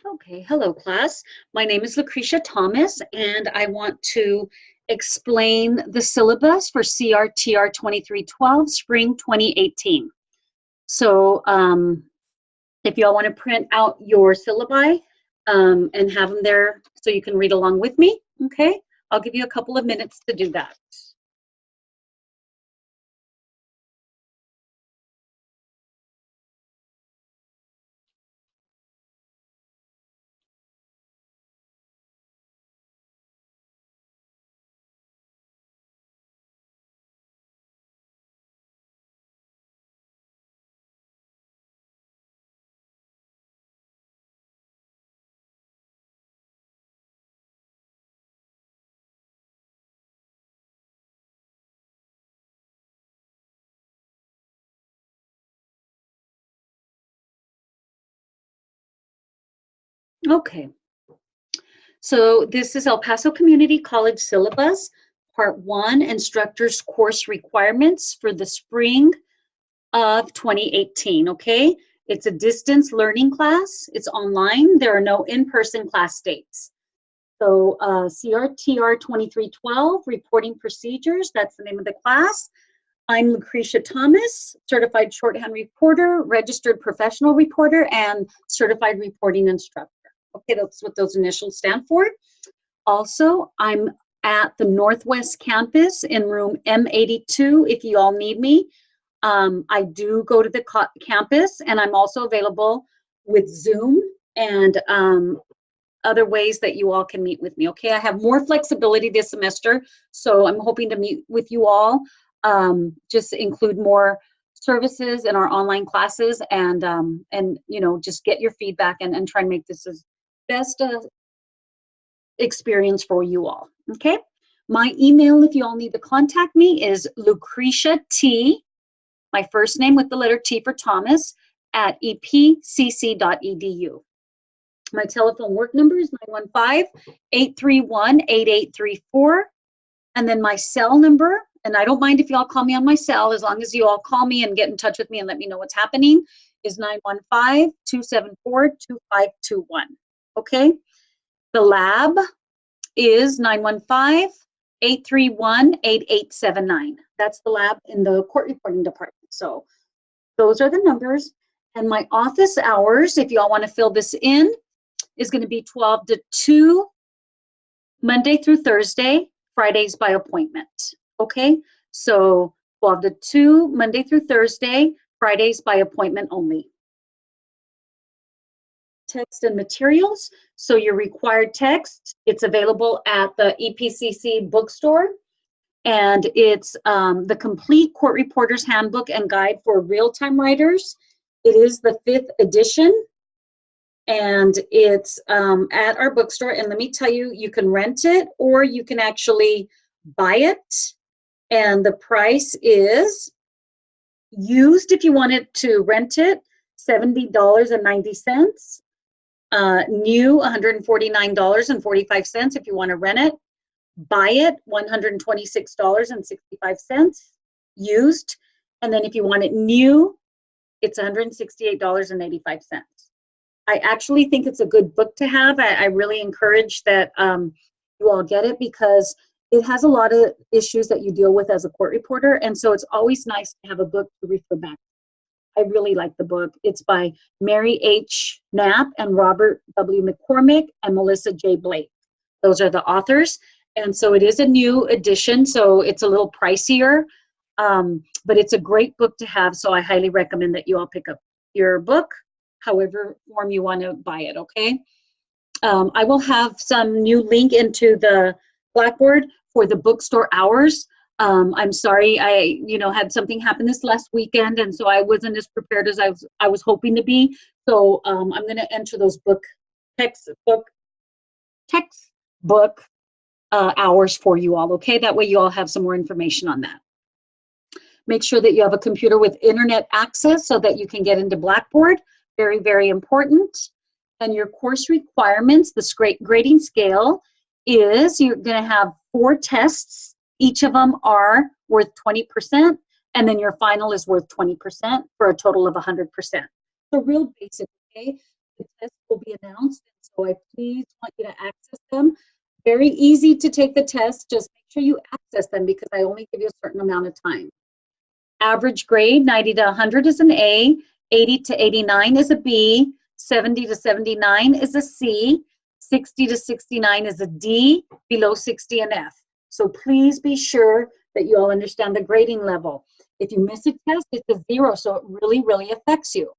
Okay, hello class. My name is Lucretia Thomas, and I want to explain the syllabus for CRTR 2312 Spring 2018. So if y'all want to print out your syllabi and have them there so you can read along with me, okay? I'll give you a couple of minutes to do that. Okay, so this is El Paso Community College syllabus, part 1, instructor's course requirements for the spring of 2018, okay? It's a distance learning class. It's online. There are no in-person class dates. So CRTR 2312, reporting procedures, that's the name of the class. I'm Lucretia Thomas, certified shorthand reporter, registered professional reporter, and certified reporting instructor. Okay, that's what those initials stand for. Also, I'm at the Northwest Campus in room M82 if you all need me. I do go to the campus, and I'm also available with Zoom and other ways that you all can meet with me. Okay, I have more flexibility this semester, so I'm hoping to meet with you all, just include more services in our online classes, and you know, just get your feedback and try and make this as best experience for you all. Okay, my email, if you all need to contact me, is Lucretia T, my first name with the letter T for Thomas, at epcc.edu. My telephone work number is 915-831-8834. And then my cell number, and I don't mind if y'all call me on my cell, as long as you all call me and get in touch with me and let me know what's happening, is 915-274-2521. Okay? The lab is 915-831-8879. That's the lab in the court reporting department. So those are the numbers. And my office hours, if y'all want to fill this in, is going to be 12 to 2, Monday through Thursday, Fridays by appointment. Okay, so 12 to 2, Monday through Thursday, Fridays by appointment only. Text and materials. So your required text, it's available at the EPCC bookstore. And it's the complete Court Reporter's Handbook and Guide for Real-Time Writers. It is the 5th edition. And it's at our bookstore. And let me tell you, you can rent it or you can actually buy it. And the price is used, if you wanted to rent it, $70.90. New, $149.45 if you want to rent it. Buy it, $126.65. Used. And then if you want it new, it's $168.85. I actually think it's a good book to have. I really encourage that you all get it, because it has a lot of issues that you deal with as a court reporter, and so it's always nice to have a book to refer back. I really like the book. It's by Mary H. Knapp and Robert W. McCormick and Melissa J. Blake. Those are the authors, and so it is a new edition, so it's a little pricier, but it's a great book to have, so I highly recommend that you all pick up your book, however form you want to buy it, okay? I will have some new link into the Blackboard for the bookstore hours. I'm sorry, I had something happen this last weekend, and so I wasn't as prepared as I was hoping to be. So I'm going to enter those textbook hours for you all, okay? That way you all have some more information on that. Make sure that you have a computer with internet access so that you can get into Blackboard. Very, very important. And your course requirements, the grading scale is you're going to have 4 tests. Each of them are worth 20%, and then your final is worth 20% for a total of 100%. So real basic, okay? The test will be announced in So I please want you to access them. Very easy to take the test. Just make sure you access them because I only give you a certain amount of time. Average grade, 90 to 100 is an A, 80 to 89 is a B, 70 to 79 is a C, 60 to 69 is a D, below 60 an F. So please be sure that you all understand the grading level. If you miss a test, it's a 0, so it really, really affects you.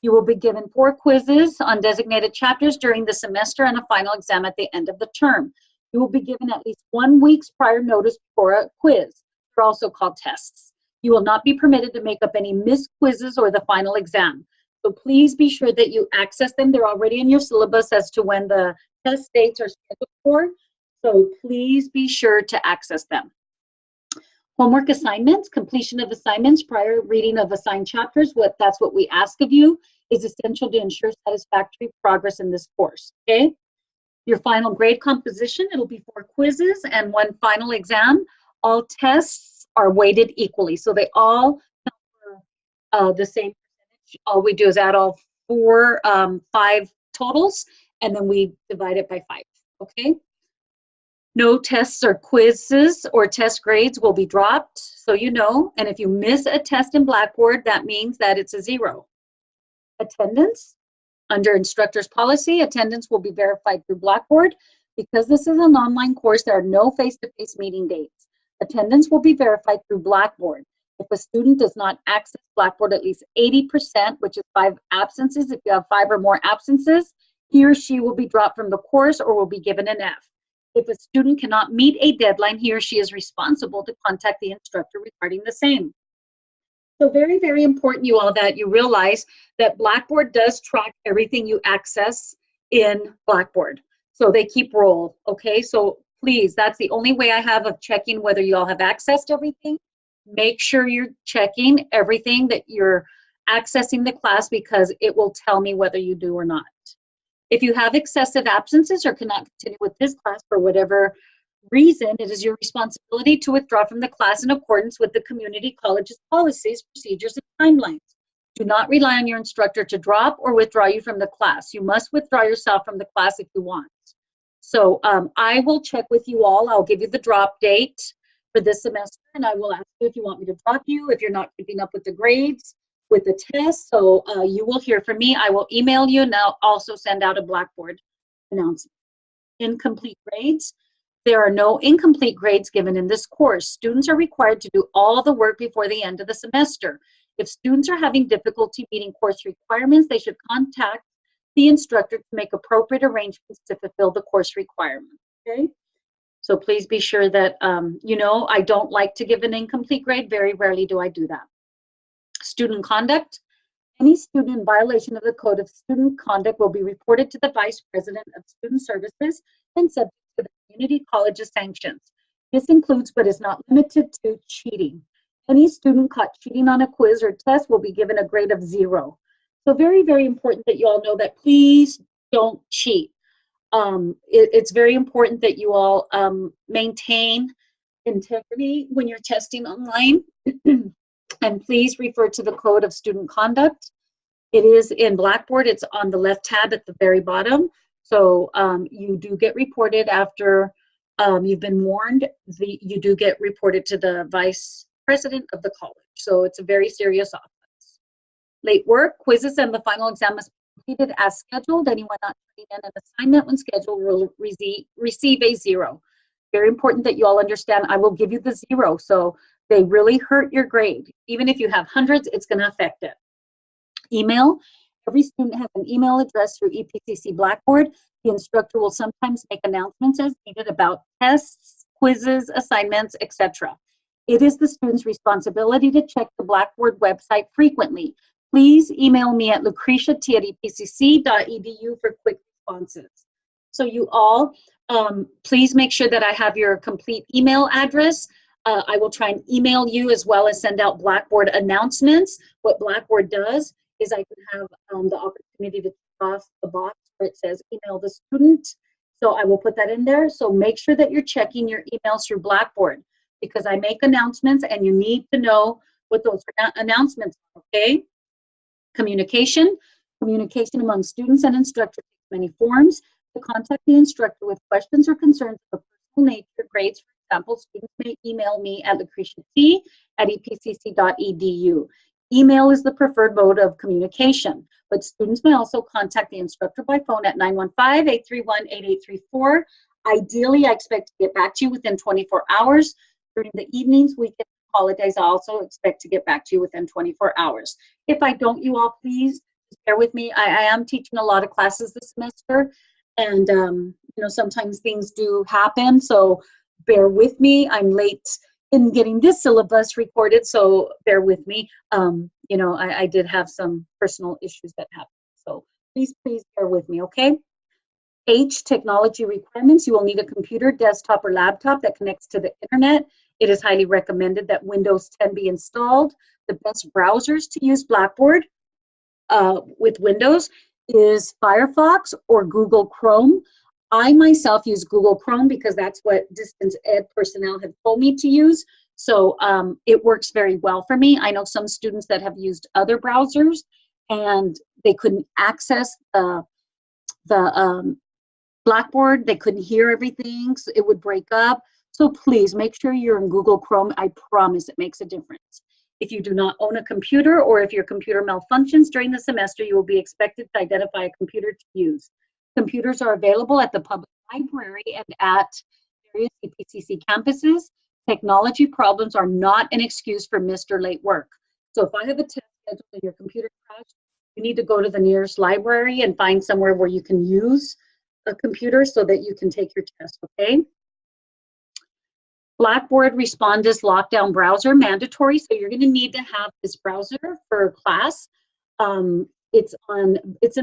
You will be given 4 quizzes on designated chapters during the semester and a final exam at the end of the term. You will be given at least 1 week's prior notice for a quiz. They're also called tests. You will not be permitted to make up any missed quizzes or the final exam. So please be sure that you access them. They're already in your syllabus as to when the test dates are scheduled for. So please be sure to access them. Homework assignments, completion of assignments, prior reading of assigned chapters, that's what we ask of you, is essential to ensure satisfactory progress in this course, okay? Your final grade composition, it'll be 4 quizzes and 1 final exam. All tests are weighted equally, so they all cover the same percentage. All we do is add all 5 totals, and then we divide it by 5, okay? No tests or quizzes or test grades will be dropped, so you know. And if you miss a test in Blackboard, that means that it's a 0. Attendance. Under instructor's policy, attendance will be verified through Blackboard. Because this is an online course, there are no face-to-face meeting dates. Attendance will be verified through Blackboard. If a student does not access Blackboard at least 80%, which is 5 absences, if you have 5 or more absences, he or she will be dropped from the course or will be given an F. If a student cannot meet a deadline, he or she is responsible to contact the instructor regarding the same. So very, very important, you all, that you realize that Blackboard does track everything you access in Blackboard. So they keep roll, okay? So please, that's the only way I have of checking whether you all have accessed everything. Make sure you're checking everything that you're accessing the class, because it will tell me whether you do or not. If you have excessive absences or cannot continue with this class for whatever reason, it is your responsibility to withdraw from the class in accordance with the community college's policies, procedures, and timelines. Do not rely on your instructor to drop or withdraw you from the class. You must withdraw yourself from the class if you want. So I will check with you all. I'll give you the drop date for this semester, and I will ask you if you want me to drop you, if you're not keeping up with the grades, with the test. So you will hear from me. I will email you, and I'll also send out a Blackboard announcement. Incomplete grades. There are no incomplete grades given in this course. Students are required to do all the work before the end of the semester. If students are having difficulty meeting course requirements, they should contact the instructor to make appropriate arrangements to fulfill the course requirements, okay? So please be sure that, you know, I don't like to give an incomplete grade. Very rarely do I do that. Student conduct. Any student in violation of the Code of Student Conduct will be reported to the Vice President of Student Services and subject to the community college's sanctions. This includes, but is not limited to, cheating. Any student caught cheating on a quiz or test will be given a grade of 0. So very, very important that you all know that please don't cheat. It's very important that you all maintain integrity when you're testing online. And please refer to the Code of Student Conduct. It is in Blackboard. It's on the left tab at the very bottom. So you do get reported after you've been warned. You do get reported to the Vice President of the college. So it's a very serious offense. Late work, quizzes, and the final exam must be completed as scheduled. Anyone not turning in an assignment when scheduled will receive a 0. Very important that you all understand. I will give you the 0. So they really hurt your grade. Even if you have hundreds, it's going to affect it. Email. Every student has an email address through EPCC Blackboard. The instructor will sometimes make announcements as needed about tests, quizzes, assignments, etc. It is the student's responsibility to check the Blackboard website frequently. Please email me at lucretia@epcc.edu for quick responses. So you all, please make sure that I have your complete email address. I will try and email you as well as send out Blackboard announcements. What Blackboard does is I can have the opportunity to check off the box where it says email the student. So I will put that in there. So make sure that you're checking your emails through Blackboard, because I make announcements and you need to know what those announcements are, okay? Communication. Communication among students and instructors takes many forms. to contact the instructor with questions or concerns of a personal nature, grades, for example, students may email me at lucretiat@epcc.edu. Email is the preferred mode of communication, but students may also contact the instructor by phone at 915-831-8834. Ideally, I expect to get back to you within 24 hours. During the evenings, weekends, holidays, I also expect to get back to you within 24 hours. If I don't, you all please bear with me. I am teaching a lot of classes this semester, and sometimes things do happen, so bear with me. I'm late in getting this syllabus recorded, so bear with me. I did have some personal issues that happened, so please bear with me, okay? H, technology requirements. You will need a computer, desktop, or laptop that connects to the internet. It is highly recommended that Windows 10 be installed. The best browsers to use Blackboard with Windows is Firefox or Google Chrome. I myself use Google Chrome because that's what distance ed personnel have told me to use. So it works very well for me. I know some students that have used other browsers and they couldn't access the Blackboard. They couldn't hear everything, so it would break up. So please make sure you're in Google Chrome. I promise it makes a difference. If you do not own a computer, or if your computer malfunctions during the semester, you will be expected to identify a computer to use. Computers are available at the public library and at various EPCC campuses. Technology problems are not an excuse for missed or late work. So if I have a test scheduled and your computer crashed, you need to go to the nearest library and find somewhere where you can use a computer so that you can take your test, okay? Blackboard Respondus Lockdown Browser, mandatory. So you're going to need to have this browser for class. It's in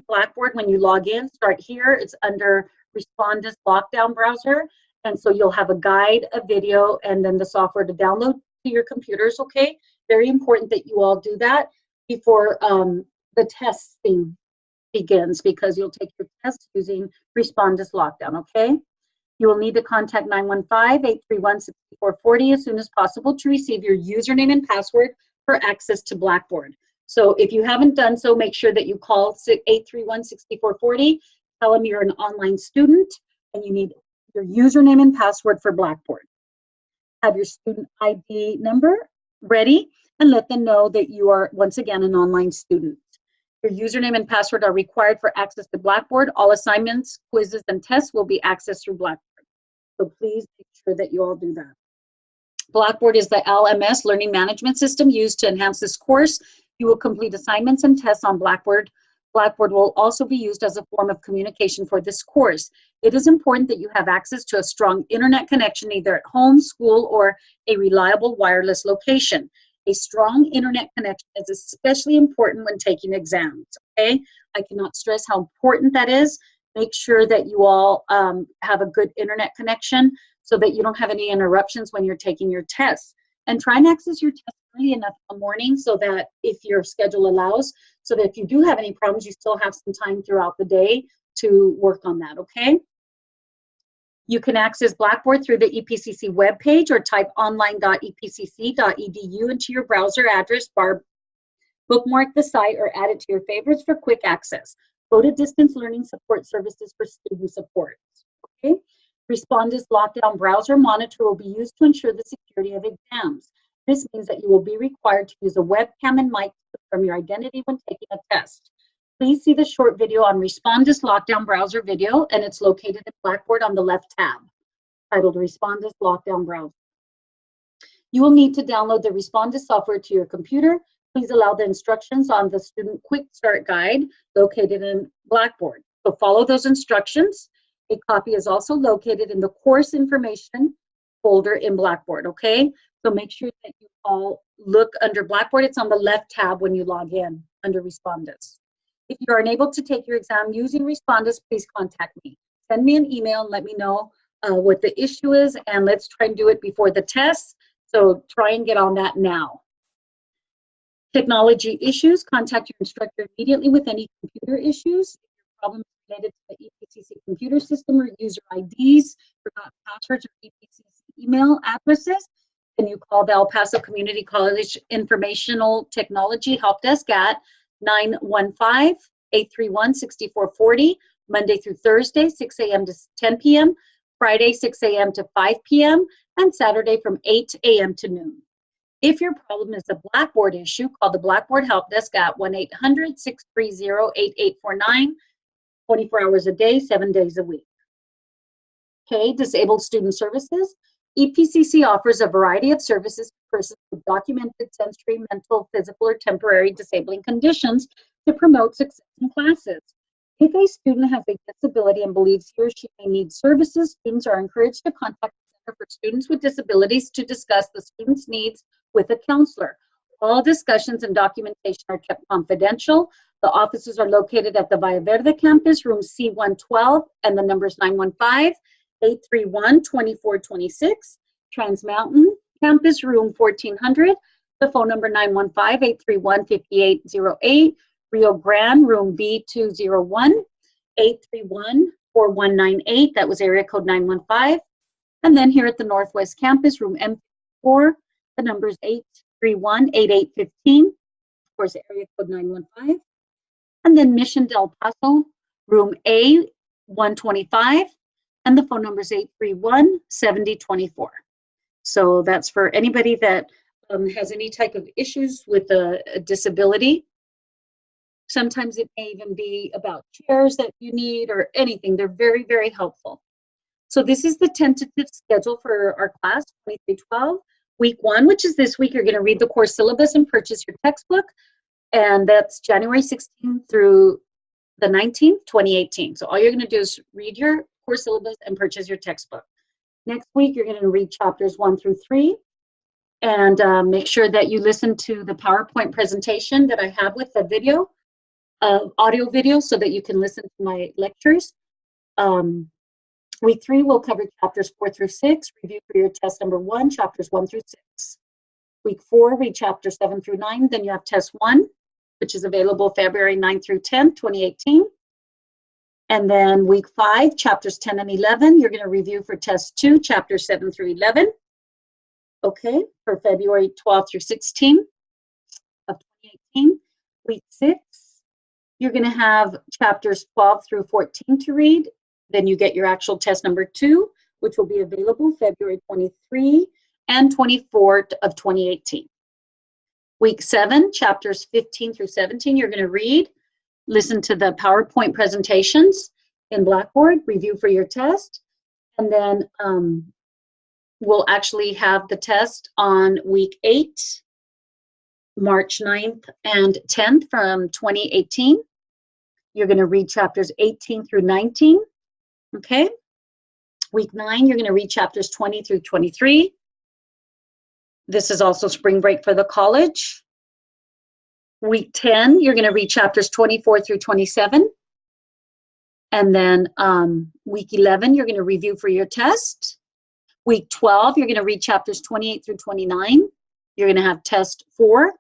Blackboard when you log in. Start here. It's under Respondus Lockdown Browser. And so you'll have a guide, a video, and then the software to download to your computers, okay? Very important that you all do that before the testing begins, because you'll take your test using Respondus Lockdown, okay? You will need to contact 915-831-6440 as soon as possible to receive your username and password for access to Blackboard. So if you haven't done so, make sure that you call 831-6440, tell them you're an online student and you need your username and password for Blackboard. Have your student ID number ready and let them know that you are, once again, an online student. Your username and password are required for access to Blackboard. All assignments, quizzes, and tests will be accessed through Blackboard. So please make sure that you all do that. Blackboard is the LMS, Learning Management System, used to enhance this course. You will complete assignments and tests on Blackboard. Blackboard will also be used as a form of communication for this course. It is important that you have access to a strong internet connection, either at home, school, or a reliable wireless location. A strong internet connection is especially important when taking exams, okay? I cannot stress how important that is. Make sure that you all have a good internet connection so that you don't have any interruptions when you're taking your tests. And try and access your test early enough in the morning so that if your schedule allows, so that if you do have any problems, you still have some time throughout the day to work on that, okay? You can access Blackboard through the EPCC webpage or type online.epcc.edu into your browser address bar, bookmark the site, or add it to your favorites for quick access. Go to Distance Learning Support Services for student support. Okay? Respondus Lockdown Browser Monitor will be used to ensure the security of exams. This means that you will be required to use a webcam and mic to confirm your identity when taking a test. Please see the short video on Respondus Lockdown Browser video, and it's located in Blackboard on the left tab, titled Respondus Lockdown Browser. You will need to download the Respondus software to your computer. Please allow the instructions on the Student Quick Start Guide located in Blackboard. So follow those instructions. A copy is also located in the course information folder in Blackboard, okay? So make sure that you all look under Blackboard. It's on the left tab when you log in under Respondus. If you are unable to take your exam using Respondus, please contact me. Send me an email and let me know what the issue is, and let's try and do it before the test. So try and get on that now. Technology issues, contact your instructor immediately with any computer issues. If your problem is related to the EPCC computer system or user IDs, forgotten passwords, or EPCC email addresses, then you call the El Paso Community College Informational Technology Help Desk at 915-831-6440, Monday through Thursday, 6 a.m. to 10 p.m., Friday, 6 a.m. to 5 p.m., and Saturday from 8 a.m. to noon. If your problem is a Blackboard issue, call the Blackboard Help Desk at 1-800-630-8849, 24 hours a day, 7 days a week. Okay, Disabled Student Services. EPCC offers a variety of services to persons with documented sensory, mental, physical, or temporary disabling conditions to promote success in classes. If a student has a disability and believes he or she may need services, students are encouraged to contact the Center for Students with Disabilities to discuss the student's needs with a counselor. All discussions and documentation are kept confidential. The offices are located at the Valle Verde campus, room C112, and the number is 915-831-2426. Trans Mountain campus, room 1400. The phone number 915-831-5808. Rio Grande, room B201, 831-4198. That was area code 915. And then here at the Northwest campus, room M4, the number is 831-8815. Of course, area code 915. And then Mission Del Paso, room A125, and the phone number is 831-7024. So that's for anybody that has any type of issues with a disability. Sometimes it may even be about chairs that you need or anything. They're very, very helpful. So this is the tentative schedule for our class, 2312. Week 1, which is this week, you're going to read the course syllabus and purchase your textbook. And that's January 16th through the 19th, 2018. So all you're going to do is read your course syllabus and purchase your textbook. Next week, you're going to read chapters 1 through 3. And make sure that you listen to the PowerPoint presentation that I have with the video. Audio video, so that you can listen to my lectures. Week 3 will cover chapters 4 through 6, review for your test number 1, chapters 1 through 6. Week 4, read chapters 7 through 9, then you have test 1, which is available February 9 through 10, 2018. And then week 5, chapters 10 and 11, you're going to review for test 2, chapters 7 through 11. Okay, for February 12 through 16 of 2018. Week 6, you're going to have chapters 12 through 14 to read. Then you get your actual test number 2, which will be available February 23 and 24 of 2018. Week 7, chapters 15 through 17, you're going to read, listen to the PowerPoint presentations in Blackboard, review for your test, and then we'll actually have the test on week 8, March 9th and 10th from 2018. You're going to read chapters 18 through 19. Okay. Week 9, you're going to read chapters 20 through 23. This is also spring break for the college. Week 10, you're going to read chapters 24 through 27. And then week 11, you're going to review for your test. Week 12, you're going to read chapters 28 through 29. You're going to have test 4,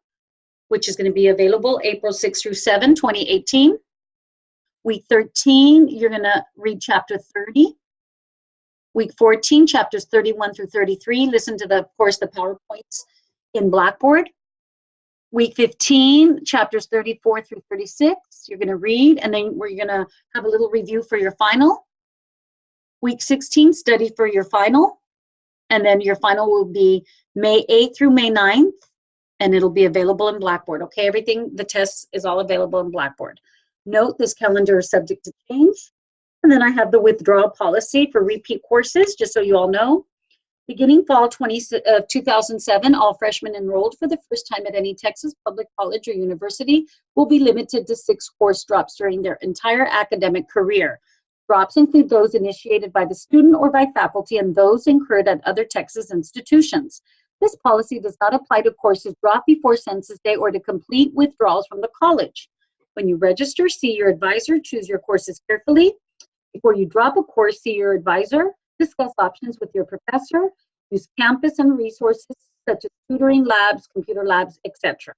which is going to be available April 6 through 7, 2018. Week 13, you're going to read chapter 30. Week 14, chapters 31 through 33. Listen to, of course, the PowerPoints in Blackboard. Week 15, chapters 34 through 36. You're going to read, and then we're going to have a little review for your final. Week 16, study for your final. And then your final will be May 8th through May 9th, and it'll be available in Blackboard. Okay, everything, the tests is all available in Blackboard. Note, this calendar is subject to change. And then I have the withdrawal policy for repeat courses, just so you all know. Beginning fall 2007, all freshmen enrolled for the first time at any Texas public college or university will be limited to 6 course drops during their entire academic career. Drops include those initiated by the student or by faculty and those incurred at other Texas institutions. This policy does not apply to courses dropped before census day or to complete withdrawals from the college. When you register, see your advisor, choose your courses carefully. Before you drop a course, see your advisor, discuss options with your professor, use campus and resources such as tutoring labs, computer labs, etc.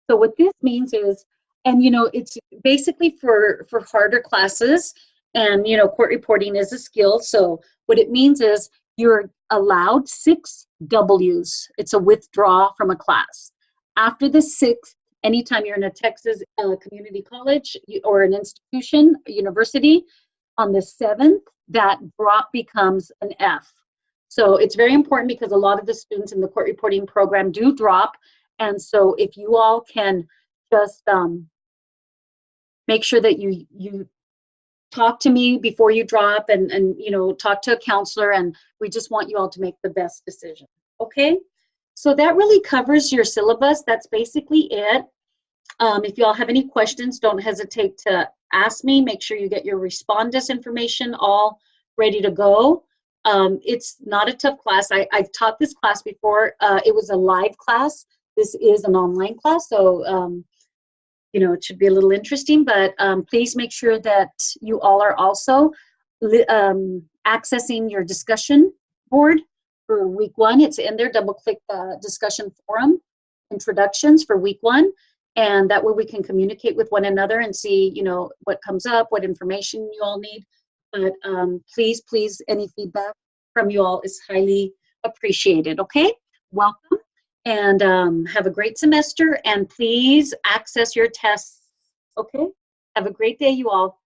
So what this means is, and it's basically for harder classes, and court reporting is a skill. So what it means is you're allowed 6 W's. It's a withdraw from a class. After the 6th anytime you're in a Texas community college or an institution, a university, on the 7th, that drop becomes an F. So it's very important because a lot of the students in the court reporting program do drop. And so if you all can just make sure that you talk to me before you drop, and talk to a counselor, and we just want you all to make the best decision. Okay, so that really covers your syllabus. That's basically it. If you all have any questions, don't hesitate to ask me. Make sure you get your Respondus information all ready to go. It's not a tough class. I've taught this class before. It was a live class. This is an online class, so it should be a little interesting, but please make sure that you all are also accessing your discussion board for week 1. It's in there. Double click the discussion forum introductions for week 1, and that way we can communicate with one another and see what comes up, what information you all need. But please, any feedback from you all is highly appreciated. Okay, welcome. And have a great semester, and please access your tests. Okay, have a great day, you all.